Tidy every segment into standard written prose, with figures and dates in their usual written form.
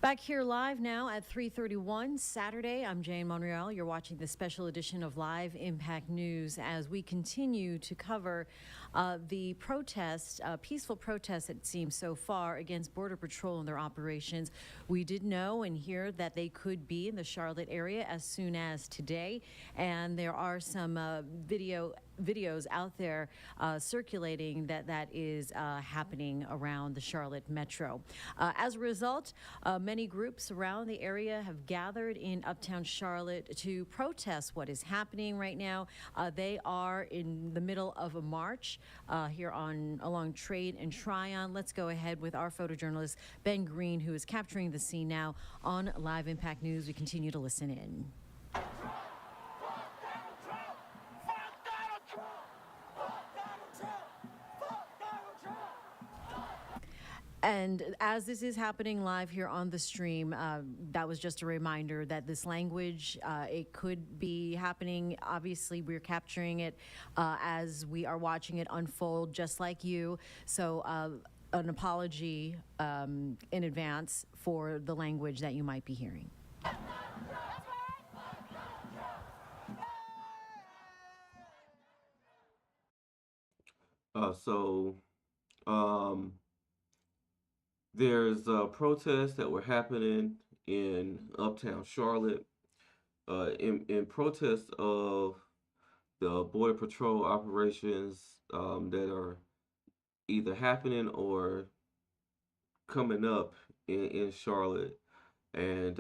Back here live now at 3:31 Saturday. I'm Jane Monreal. You're watching the special edition of Live Impact News as we continue to cover the protest, peaceful protest it seems so far against Border Patrol and their operations. We did know and hear that they could be in the Charlotte area as soon as today, and there are some videos out there circulating that is happening around the Charlotte metro. As a result, many groups around the area have gathered in Uptown Charlotte to protest what is happening right now. They are in the middle of a march here along Trade and Tryon. Let's go ahead with our photojournalist Ben Green, who is capturing the scene now on Live Impact News. We continue to listen in. And as this is happening live here on the stream, that was just a reminder that this language, it could be happening. Obviously, we're capturing it as we are watching it unfold, just like you. So an apology in advance for the language that you might be hearing. So there's protests that were happening in Uptown Charlotte in protest of the Border Patrol operations that are either happening or coming up in Charlotte. And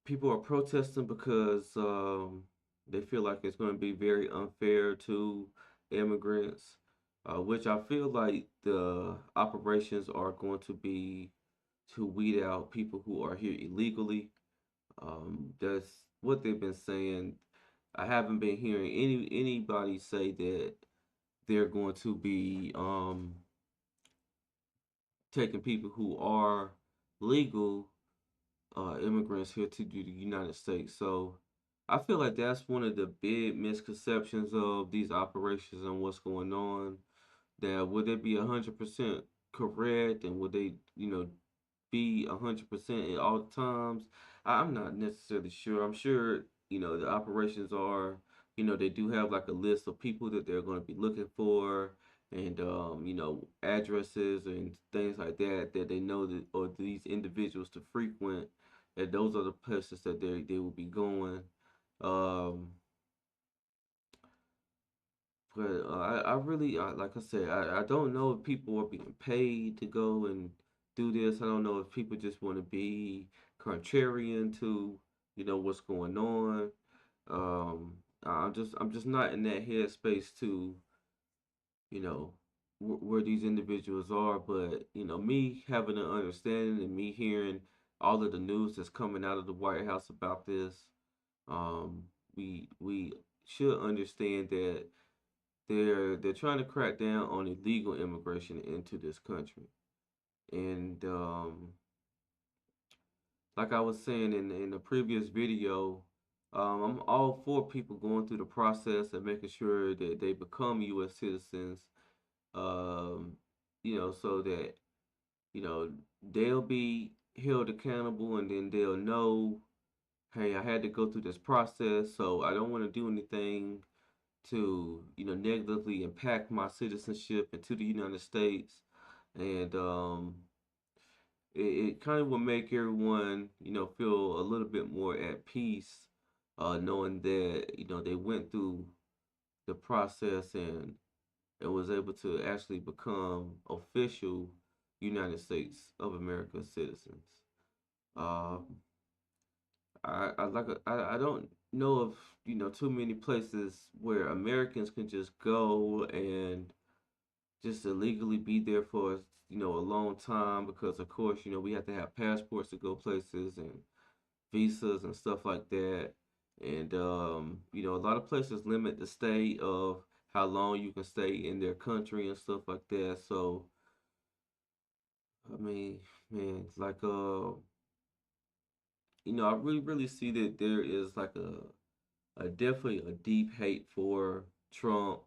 people are protesting because they feel like it's going to be very unfair to immigrants, which I feel like the operations are going to be to weed out people who are here illegally. That's what they've been saying. I haven't been hearing anybody say that they're going to be taking people who are legal immigrants here to the United States. So I feel like that's one of the big misconceptions of these operations and what's going on. That would they be 100% correct, and would they, be 100% at all times? I'm not necessarily sure. I'm sure, the operations are, they do have like a list of people that they're going to be looking for, and addresses and things like that that they know that or these individuals to frequent, and those are the places that they will be going. Um, but I really, like I said, I don't know if people are being paid to go and do this. I don't know if people just want to be contrarian to, what's going on. I'm just not in that headspace to, you know, where these individuals are. But me having an understanding and me hearing all of the news that's coming out of the White House about this, um, we should understand that they're trying to crack down on illegal immigration into this country. And like I was saying in the previous video, I'm all for people going through the process and making sure that they become U.S. citizens. Um, so that you know they'll be held accountable, and then they'll know, hey, I had to go through this process, so I don't want to do anything to negatively impact my citizenship into the United States. And it kind of will make everyone feel a little bit more at peace, knowing that they went through the process and was able to actually become official United States of America citizens. Um, I don't know of too many places where Americans can just go and just illegally be there for a long time, because of course we have to have passports to go places and visas and stuff like that. And a lot of places limit the stay of how long you can stay in their country and stuff like that. So I mean, man, it's like I really see that there is like a definitely a deep hate for Trump.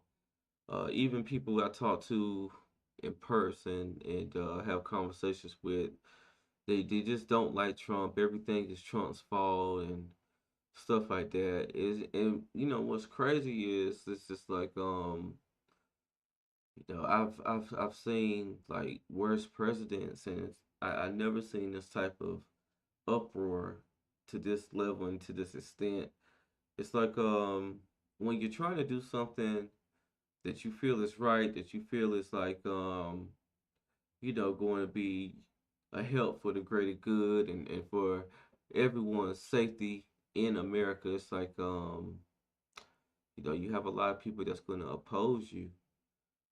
Even people I talk to, in person and have conversations with. They just don't like Trump. Everything is Trump's fault and stuff like that. Is and you know what's crazy is it's just like I've seen like worse presidents, and I never seen this type of uproar to this level and to this extent. It's like when you're trying to do something that you feel is right, that you feel is like going to be a help for the greater good and for everyone's safety in America. It's like you have a lot of people that's going to oppose you.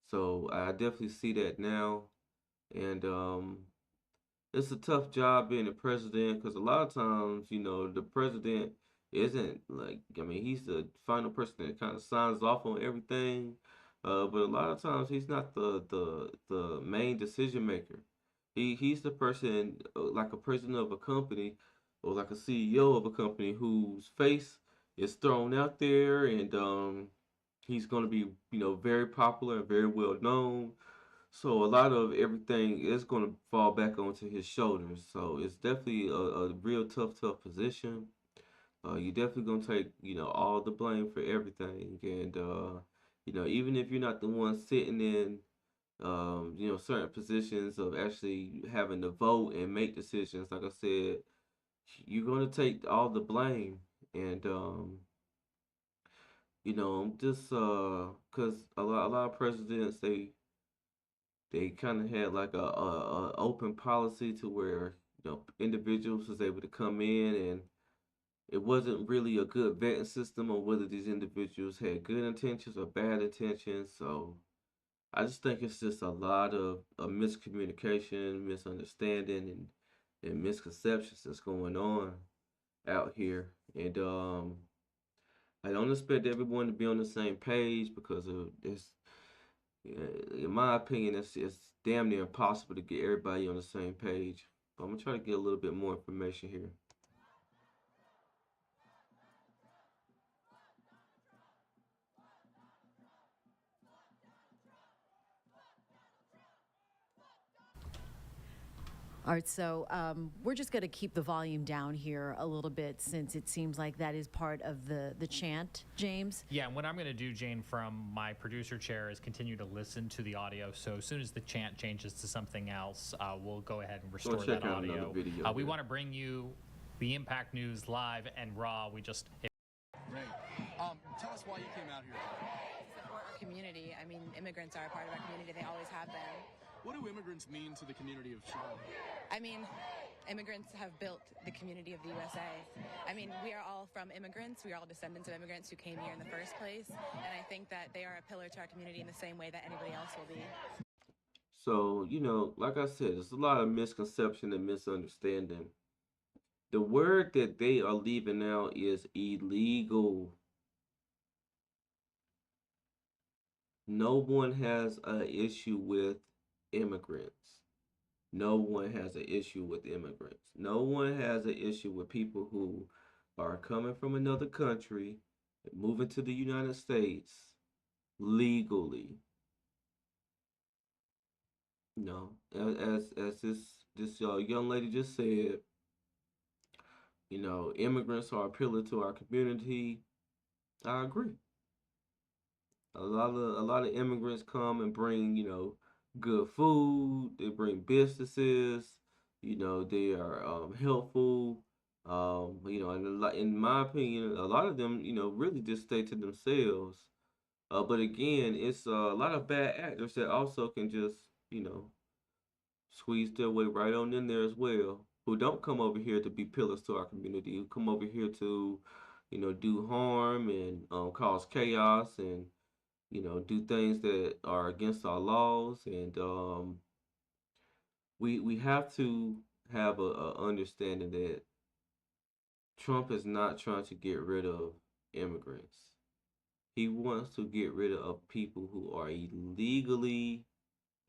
So I definitely see that now, and it's a tough job being the president because a lot of times, the president isn't like, I mean, he's the final person that kind of signs off on everything. But a lot of times he's not the main decision maker. He's the person like a president of a company or like a CEO of a company whose face is thrown out there, and he's going to be, very popular and very well known. So a lot of everything is going to fall back onto his shoulders. So it's definitely a real tough position. You're definitely going to take, all the blame for everything. And, even if you're not the one sitting in, certain positions of actually having to vote and make decisions, like I said, you're going to take all the blame. And, just because a lot of presidents, they kind of had like a open policy to where individuals was able to come in, and it wasn't really a good vetting system on whether these individuals had good intentions or bad intentions. So I just think it's just a lot of miscommunication, misunderstanding, and misconceptions that's going on out here. And I don't expect everyone to be on the same page because of this. In my opinion, it's damn near impossible to get everybody on the same page. But I'm gonna try to get a little bit more information here. All right, so we're just going to keep the volume down here a little bit since it seems like that is part of the chant, James. Yeah, and what I'm going to do, Jane, from my producer chair is continue to listen to the audio. So as soon as the chant changes to something else, we'll go ahead and Go restore check that out another audio. video We here. want to bring you the Impact News live and raw. We just Great. Tell us why you came out here. Support our community. I mean, immigrants are a part of our community. They always have been. What do immigrants mean to the community of Charlotte? I mean, immigrants have built the community of the USA. I mean, we are all from immigrants. We are all descendants of immigrants who came here in the first place. And I think that they are a pillar to our community in the same way that anybody else will be. So, like I said, there's a lot of misconception and misunderstanding. The word that they are leaving out is illegal. No one has an issue with immigrants. No one has an issue with immigrants. No one has an issue with people who are coming from another country, moving to the United States legally. As this young lady just said, immigrants are a pillar to our community. I agree. A lot of immigrants come and bring, good food. They bring businesses. They are helpful. And in my opinion, a lot of them, really just stay to themselves. But again, it's a lot of bad actors that also can just, you know, squeeze their way right on in there as well. Who don't come over here to be pillars to our community. Who come over here to, do harm and cause chaos and do things that are against our laws, and we have to have a understanding that Trump is not trying to get rid of immigrants. He wants to get rid of people who are illegally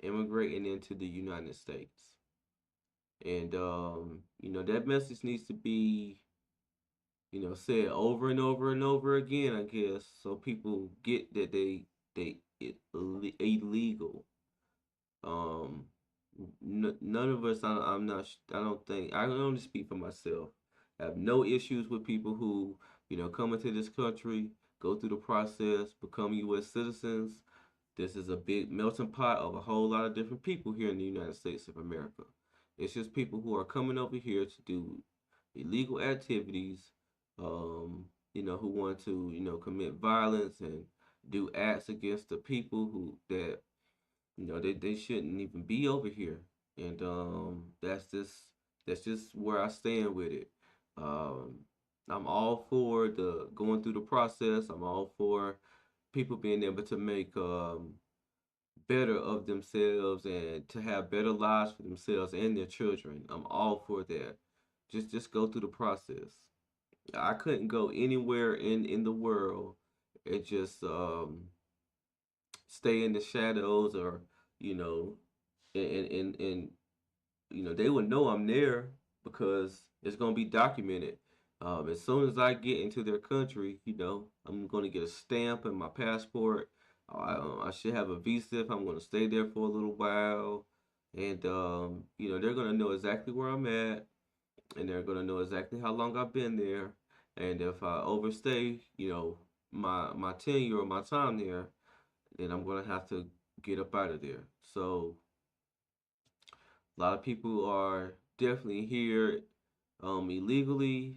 immigrating into the United States. And that message needs to be, said over and over and over again, I guess, so people get that they illegal. Um, none of us, I'm not, I don't think, I can only speak for myself. I have no issues with people who, come into this country, go through the process, become U.S. citizens. This is a big melting pot of a whole lot of different people here in the United States of America. It's just people who are coming over here to do illegal activities, who want to, commit violence and do acts against the people they shouldn't even be over here. And that's just where I stand with it. Um, I'm all for the going through the process. I'm all for people being able to make better of themselves and to have better lives for themselves and their children. I'm all for that. Just go through the process. I couldn't go anywhere in the world and just stay in the shadows or you know and they would know I'm there because it's gonna be documented. As soon as I get into their country, I'm gonna get a stamp in my passport. I should have a visa if I'm gonna stay there for a little while, and they're gonna know exactly where I'm at, and they're gonna know exactly how long I've been there, and if I overstay, my tenure or my time there, then I'm gonna have to get up out of there. So a lot of people are definitely here illegally.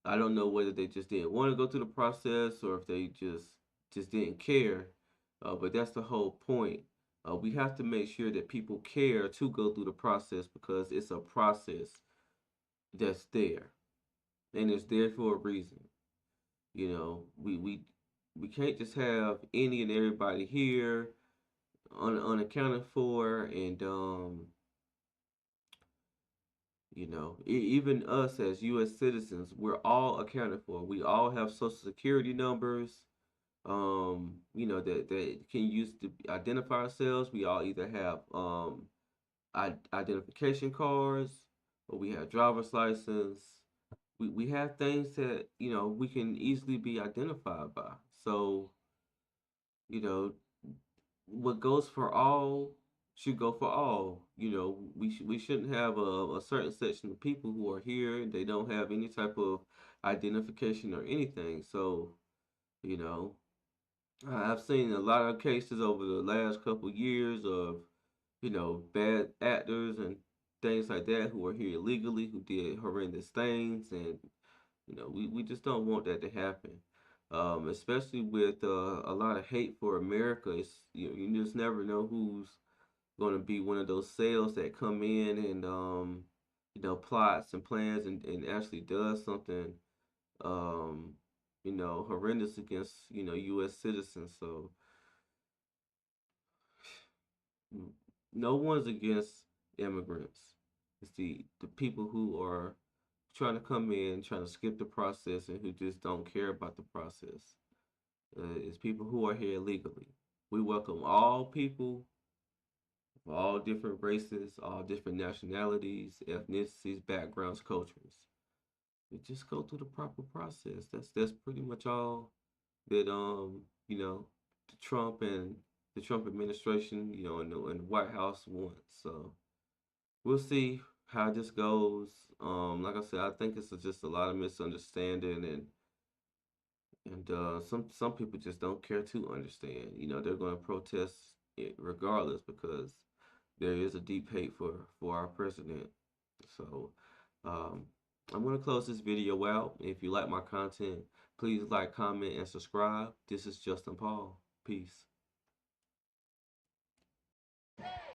I don't know whether they just didn't want to go through the process or if they just didn't care. But that's the whole point. We have to make sure that people care to go through the process because it's a process that's there and it's there for a reason. We can't just have any and everybody here unaccounted for and even us as U.S. citizens, we're all accounted for. We all have social security numbers, that can use to identify ourselves. We all either have identification cards or we have driver's license. We have things that, we can easily be identified by. So, you know, what goes for all should go for all. We shouldn't have a certain section of people who are here and they don't have any type of identification or anything. So, you know, I've seen a lot of cases over the last couple years of, bad actors and things like that who are here illegally, who did horrendous things, and we just don't want that to happen. Especially with a lot of hate for America. You just never know who's going to be one of those sales that come in and plots and plans and actually does something um, horrendous against U.S. citizens. So no one's against immigrants. It's the people who are trying to come in, trying to skip the process, and who just don't care about the process. It's people who are here illegally. We welcome all people of all different races, all different nationalities, ethnicities, backgrounds, cultures. We just go through the proper process. That's pretty much all that the Trump administration, and the White House wants. So we'll see how this goes. Like I said, I think it's just a lot of misunderstanding and some people just don't care to understand. They're going to protest it regardless because there is a deep hate for our president. So um, I'm going to close this video out. If you like my content, please like, comment, and subscribe. This is Justin Paul. Peace.